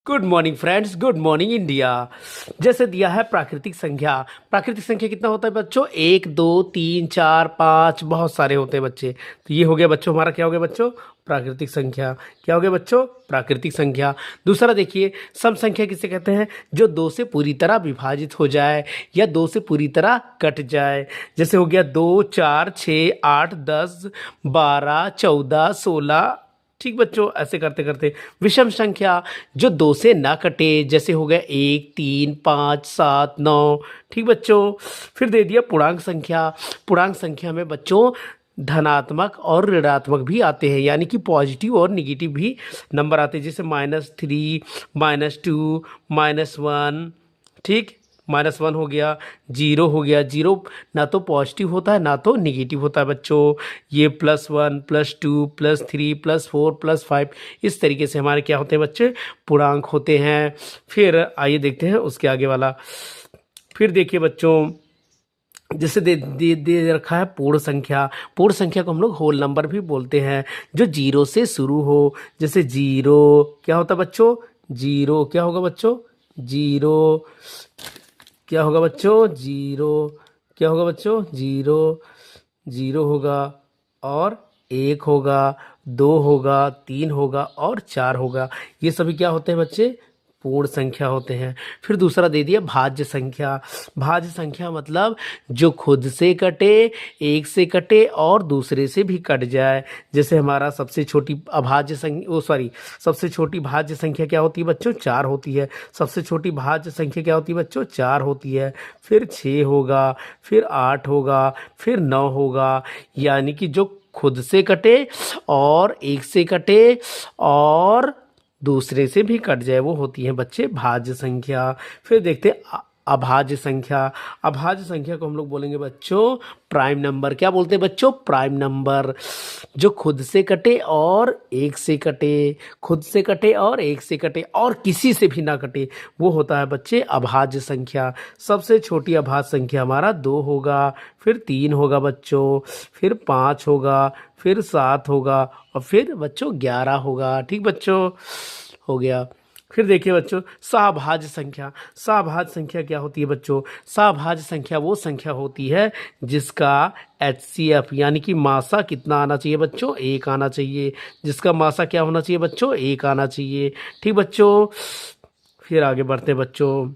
Good morning friends, good morning India. जैसे दिया है प्राकृतिक संख्या कितना होता है बच्चों? एक, दो, तीन, चार, पाँच, बहुत सारे होते हैं बच्चे। तो ये हो गया बच्चों, हमारा क्या हो गया बच्चों? प्राकृतिक संख्या। क्या हो गया बच्चों? प्राकृतिक संख्या। दूसरा देखिए, सम संख्या किसे कहते हैं? जो दो से पूरी तरह विभाजित हो जाए या दो से पूरी तरह कट जाए। जैसे हो गया 2, 4, 6, 8, 10, 12, 14, 16। ठीक बच्चों, ऐसे करते करते विषम संख्या जो दो से ना कटे, जैसे हो गया 1, 3, 5, 7, 9। ठीक बच्चों, फिर दे दिया पूर्णांक संख्या। पूर्णांक संख्या में बच्चों धनात्मक और ऋणात्मक भी आते हैं, यानी कि पॉजिटिव और निगेटिव भी नंबर आते हैं, जैसे -3, -2, -1। ठीक, -1 हो गया, 0 हो गया। 0 ना तो पॉजिटिव होता है ना तो निगेटिव होता है बच्चों। ये +1, +2, +3, +4, +5, इस तरीके से हमारे क्या होते हैं बच्चे? पूर्णांक होते हैं। फिर आइए देखते हैं उसके आगे वाला। फिर देखिए बच्चों, जैसे दे रखा है पूर्ण संख्या। पूर्ण संख्या को हम लोग होल नंबर भी बोलते हैं, जो 0 से शुरू हो। जैसे 0 क्या होता है बच्चों? 0 क्या होगा बच्चों? 0 क्या होगा बच्चों? 0 क्या होगा बच्चों? 0 0 होगा, और 1 होगा, 2 होगा, 3 होगा और 4 होगा। ये सभी क्या होते हैं बच्चे? पूर्ण संख्या होते हैं। फिर दूसरा दे दिया भाज्य संख्या। भाज्य संख्या मतलब जो खुद से कटे, एक से कटे और दूसरे से भी कट जाए। जैसे हमारा सबसे छोटी अभाज्य संख्या, सबसे छोटी भाज्य संख्या क्या होती है बच्चों? 4 होती है। सबसे छोटी भाज्य संख्या क्या होती है बच्चों? 4 होती है। फिर 6 होगा, फिर 8 होगा, फिर 9 होगा। यानी कि जो खुद से कटे और एक से कटे और दूसरे से भी कट जाए, वो होती है बच्चे भाज्य संख्या। फिर देखते हैं अभाज्य संख्या। अभाज्य संख्या को हम लोग बोलेंगे बच्चों प्राइम नंबर। क्या बोलते हैं बच्चों? Prime number. जो खुद से कटे और एक से कटे, खुद से कटे और एक से कटे और किसी से भी ना कटे, वो होता है बच्चे अभाज्य संख्या। सबसे छोटी अभाज्य संख्या हमारा 2 होगा, फिर 3 होगा बच्चों, फिर 5 होगा, फिर 7 होगा और फिर बच्चों 11 होगा। ठीक बच्चों, हो गया। फिर देखिए बच्चों सहभाज्य संख्या। सहभाज्य संख्या क्या होती है बच्चों? सहभाज्य संख्या वो संख्या होती है जिसका HCF यानी कि मासा कितना आना चाहिए बच्चों? 1 आना चाहिए। जिसका मासा क्या होना चाहिए बच्चों? 1 आना चाहिए। ठीक बच्चों, फिर आगे बढ़ते बच्चों।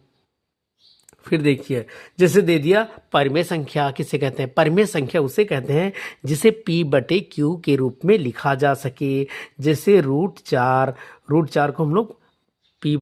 फिर देखिए, जैसे दे दिया परिमेय संख्या। किसे कहते हैं? परिमेय संख्या उसे कहते हैं जिसे P/Q के रूप में लिखा जा सके। जैसे √4। √4 को हम लोग